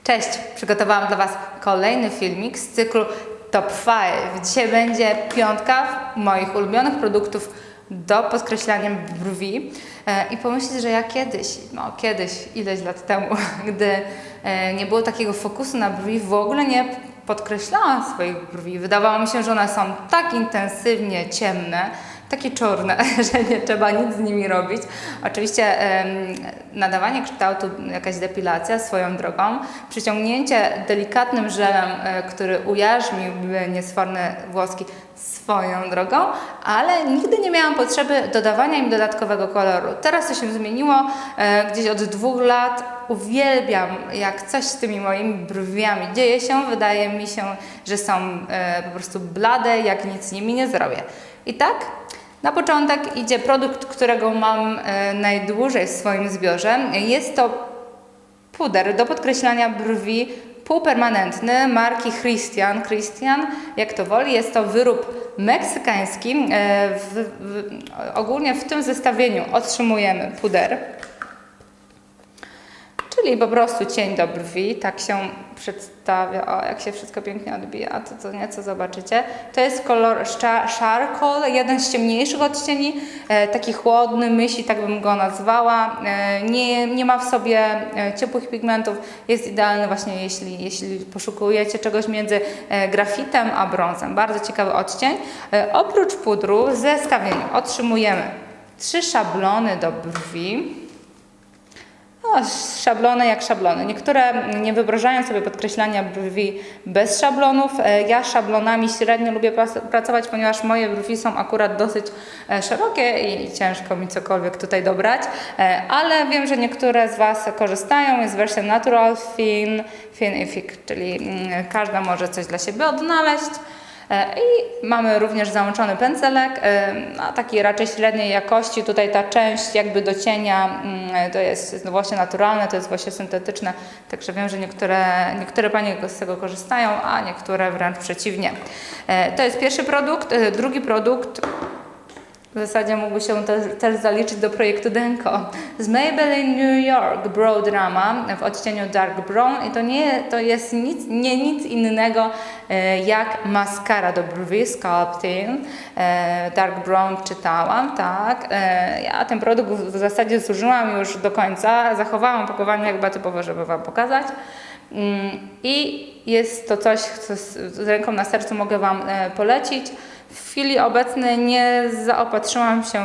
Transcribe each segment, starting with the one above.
Cześć! Przygotowałam dla Was kolejny filmik z cyklu Top 5. Dzisiaj będzie piątka moich ulubionych produktów do podkreślania brwi. I pomyśleć, że ja kiedyś, ileś lat temu, gdy nie było takiego fokusu na brwi, w ogóle nie podkreślałam swoich brwi. Wydawało mi się, że one są tak intensywnie ciemne, takie czarne, że nie trzeba nic z nimi robić. Oczywiście nadawanie kształtu, jakaś depilacja swoją drogą, przyciągnięcie delikatnym żelem, który ujarzmiłby niesforne włoski swoją drogą, ale nigdy nie miałam potrzeby dodawania im dodatkowego koloru. Teraz to się zmieniło, gdzieś od 2 lat uwielbiam, jak coś z tymi moimi brwiami dzieje się. Wydaje mi się, że są po prostu blade, jak nic z nimi nie zrobię. I tak, na początek idzie produkt, którego mam najdłużej w swoim zbiorze. Jest to puder do podkreślania brwi półpermanentny marki Christian, jak to woli. Jest to wyrób meksykański. Ogólnie w tym zestawieniu otrzymujemy puder, czyli po prostu cień do brwi. Tak się przedstawia. O, jak się wszystko pięknie odbija, to nieco zobaczycie. To jest kolor charcoal, jeden z ciemniejszych odcieni, taki chłodny, myśli, tak bym go nazwała. Nie ma w sobie ciepłych pigmentów. Jest idealny właśnie, jeśli poszukujecie czegoś między grafitem a brązem. Bardzo ciekawy odcień. Oprócz pudru w zestawieniu otrzymujemy 3 szablony do brwi. No, szablony jak szablony. Niektóre nie wyobrażają sobie podkreślania brwi bez szablonów. Ja szablonami średnio lubię pracować, ponieważ moje brwi są akurat dosyć szerokie i ciężko mi cokolwiek tutaj dobrać. Ale wiem, że niektóre z Was korzystają. Jest wersja Natural Thin-Effect, czyli każda może coś dla siebie odnaleźć. I mamy również załączony pędzelek, taki raczej średniej jakości. Tutaj ta część jakby do cienia to jest włosie naturalne, to jest włosie syntetyczne, także wiem, że niektóre panie z tego korzystają, a niektóre wręcz przeciwnie. To jest pierwszy produkt. Drugi produkt w zasadzie mógłby się też zaliczyć do projektu Denko. Z Maybelline New York Brow Drama w odcieniu Dark Brown i to jest nic innego jak maskara do brwi Sculpting. Dark Brown czytałam, tak. Ja ten produkt w zasadzie zużyłam już do końca. Zachowałam opakowanie jakby typowo, żeby Wam pokazać. I jest to coś, co z ręką na sercu mogę Wam polecić. W chwili obecnej nie zaopatrzyłam się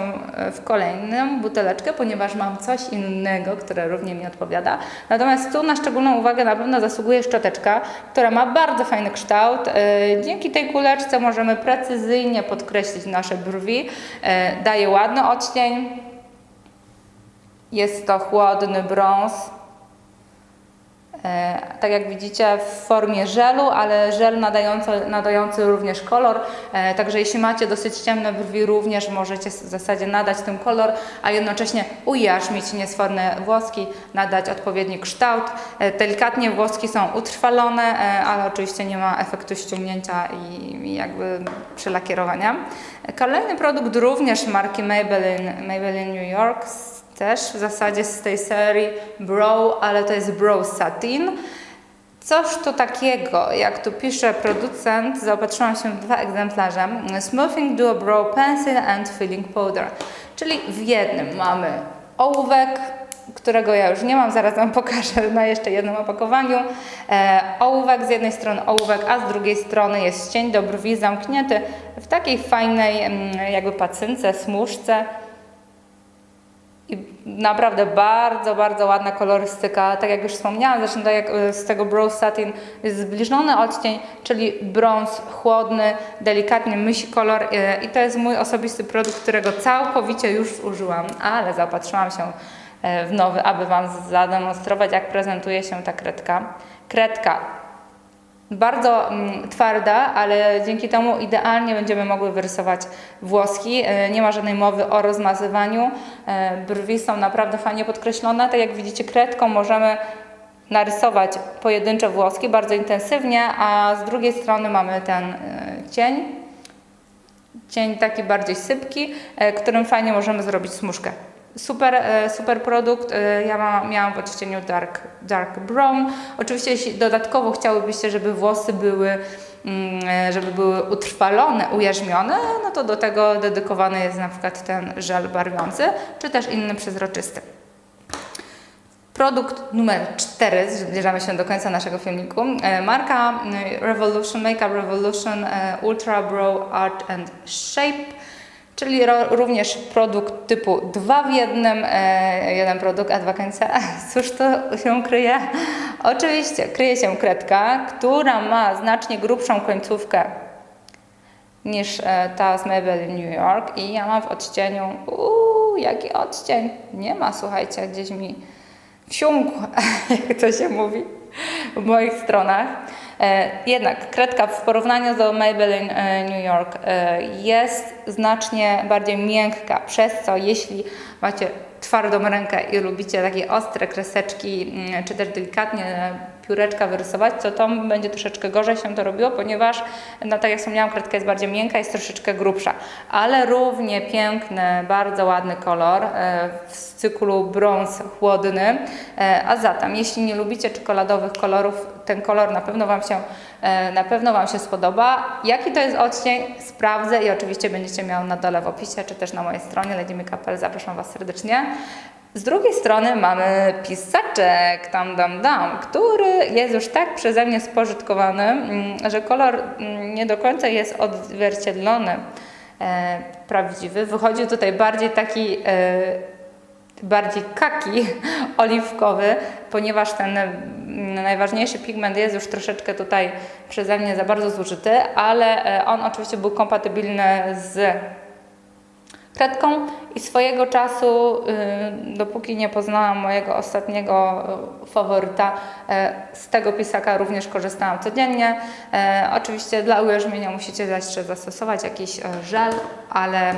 w kolejną buteleczkę, ponieważ mam coś innego, które równie mi odpowiada. Natomiast tu na szczególną uwagę na pewno zasługuje szczoteczka, która ma bardzo fajny kształt. Dzięki tej kuleczce możemy precyzyjnie podkreślić nasze brwi. Daje ładny odcień. Jest to chłodny brąz. Tak jak widzicie, w formie żelu, ale żel nadający również kolor. Także jeśli macie dosyć ciemne brwi, również możecie w zasadzie nadać tym kolor, a jednocześnie ujarzmić niesforne włoski, nadać odpowiedni kształt. Delikatnie włoski są utrwalone, ale oczywiście nie ma efektu ściągnięcia i jakby przelakierowania. Kolejny produkt również marki Maybelline New York. Też w zasadzie z tej serii Brow, ale to jest Brow Satin. Coś to takiego, jak tu pisze producent, zaopatrzyłam się w 2 egzemplarze. Smoothing Duo Brow Pencil and Filling Powder. Czyli w jednym mamy ołówek, którego ja już nie mam, zaraz Wam pokażę na jeszcze jednym opakowaniu. Ołówek, z jednej strony ołówek, a z drugiej strony jest cień do brwi zamknięty w takiej fajnej jakby pacynce, smużce. I naprawdę bardzo, bardzo ładna kolorystyka. Tak jak już wspomniałam, zresztą tak jak z tego Brow Satin jest zbliżony odcień, czyli brąz chłodny, delikatnie mysi kolor i to jest mój osobisty produkt, którego całkowicie już użyłam, ale zaopatrzyłam się w nowy, aby Wam zademonstrować, jak prezentuje się ta kredka. Bardzo twarda, ale dzięki temu idealnie będziemy mogły wyrysować włoski. Nie ma żadnej mowy o rozmazywaniu. Brwi są naprawdę fajnie podkreślone. Tak jak widzicie, kredką możemy narysować pojedyncze włoski bardzo intensywnie, a z drugiej strony mamy ten cień taki bardziej sypki, którym fajnie możemy zrobić smużkę. Super produkt. Ja miałam w odcieniu dark brown. Oczywiście jeśli dodatkowo chciałybyście, żeby włosy były utrwalone, ujarzmione, no to do tego dedykowany jest na przykład ten żel barwiący, czy też inny przezroczysty. Produkt numer 4, zbliżamy się do końca naszego filmiku. Marka Makeup Revolution Ultra Brow Art and Shape, czyli również produkt typu 2 w 1, jeden produkt, a 2 końce. Cóż to się kryje? Oczywiście kryje się kredka, która ma znacznie grubszą końcówkę niż ta z Maybelline New York i ja mam w odcieniu, jaki odcień? Nie ma, słuchajcie, gdzieś mi wsiąkł, jak to się mówi w moich stronach. Jednak kredka w porównaniu do Maybelline New York jest znacznie bardziej miękka, przez co jeśli macie twardą rękę i lubicie takie ostre kreseczki, czy też delikatnie pióreczka wyrysować, to będzie troszeczkę gorzej się to robiło, ponieważ, no tak jak wspomniałam, kredka jest bardziej miękka, jest troszeczkę grubsza, ale równie piękny, bardzo ładny kolor w cyklu brąz chłodny, a zatem, jeśli nie lubicie czekoladowych kolorów, ten kolor na pewno Wam się spodoba. Jaki to jest odcień? Sprawdzę i oczywiście będziecie miały na dole w opisie, czy też na mojej stronie LadyMakeup.pl. Zapraszam Was serdecznie. Z drugiej strony mamy pisaczek, który jest już tak przeze mnie spożytkowany, że kolor nie do końca jest odzwierciedlony prawdziwy. Wychodzi tutaj bardziej taki bardziej kaki oliwkowy, ponieważ ten najważniejszy pigment jest już troszeczkę tutaj przeze mnie za bardzo zużyty, ale on oczywiście był kompatybilny z kredką i swojego czasu, dopóki nie poznałam mojego ostatniego faworyta, z tego pisaka również korzystałam codziennie. Oczywiście dla ujarzmienia musicie jeszcze zastosować jakiś żel, ale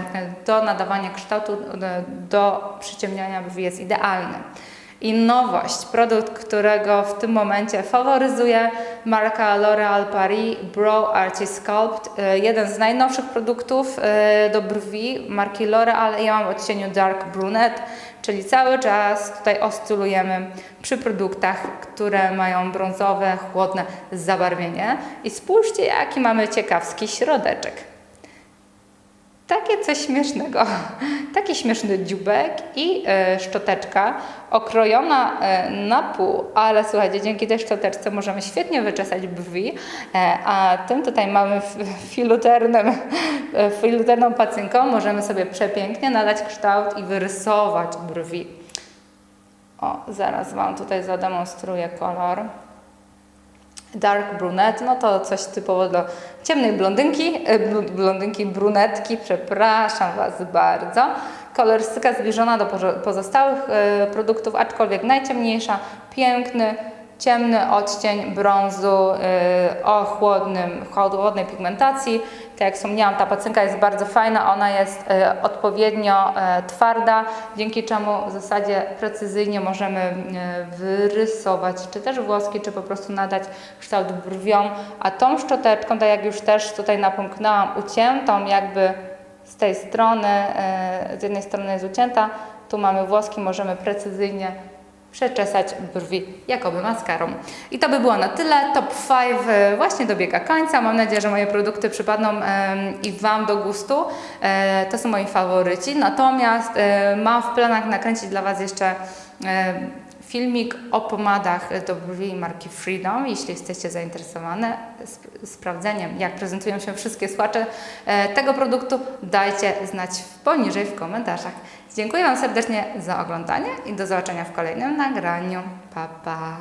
do nadawania kształtu, do przyciemniania brwi jest idealny. I nowość, produkt, którego w tym momencie faworyzuje marka L'Oréal Paris Brow Artist Sculpt. Jeden z najnowszych produktów do brwi marki L'Oréal. Ja mam w odcieniu Dark Brunette, czyli cały czas tutaj oscylujemy przy produktach, które mają brązowe, chłodne zabarwienie. I spójrzcie, jaki mamy ciekawski środeczek. Takie coś śmiesznego, taki śmieszny dziubek i szczoteczka okrojona na pół, ale słuchajcie, dzięki tej szczoteczce możemy świetnie wyczesać brwi, a tym tutaj mamy filuterną pacynką, możemy sobie przepięknie nadać kształt i wyrysować brwi. O, zaraz Wam tutaj zademonstruję kolor. Dark brunette, no to coś typowo do ciemnej brunetki, przepraszam Was bardzo. Kolorystyka zbliżona do pozostałych produktów, aczkolwiek najciemniejsza, piękny, ciemny odcień brązu o chłodnej pigmentacji. Tak jak wspomniałam, ta pacynka jest bardzo fajna, ona jest odpowiednio twarda, dzięki czemu w zasadzie precyzyjnie możemy wyrysować czy też włoski, czy po prostu nadać kształt brwiom, a tą szczoteczką, tak jak już też tutaj napomknęłam, uciętą jakby z tej strony, z jednej strony jest ucięta, tu mamy włoski, możemy precyzyjnie przeczesać brwi jakoby maskarą. I to by było na tyle. Top 5 właśnie dobiega końca. Mam nadzieję, że moje produkty przypadną i Wam do gustu. To są moi faworyci. Natomiast mam w planach nakręcić dla Was jeszcze filmik o pomadach do brwi marki Freedom. Jeśli jesteście zainteresowane sprawdzeniem, jak prezentują się wszystkie słacze tego produktu, dajcie znać poniżej w komentarzach. Dziękuję Wam serdecznie za oglądanie i do zobaczenia w kolejnym nagraniu. Pa, pa!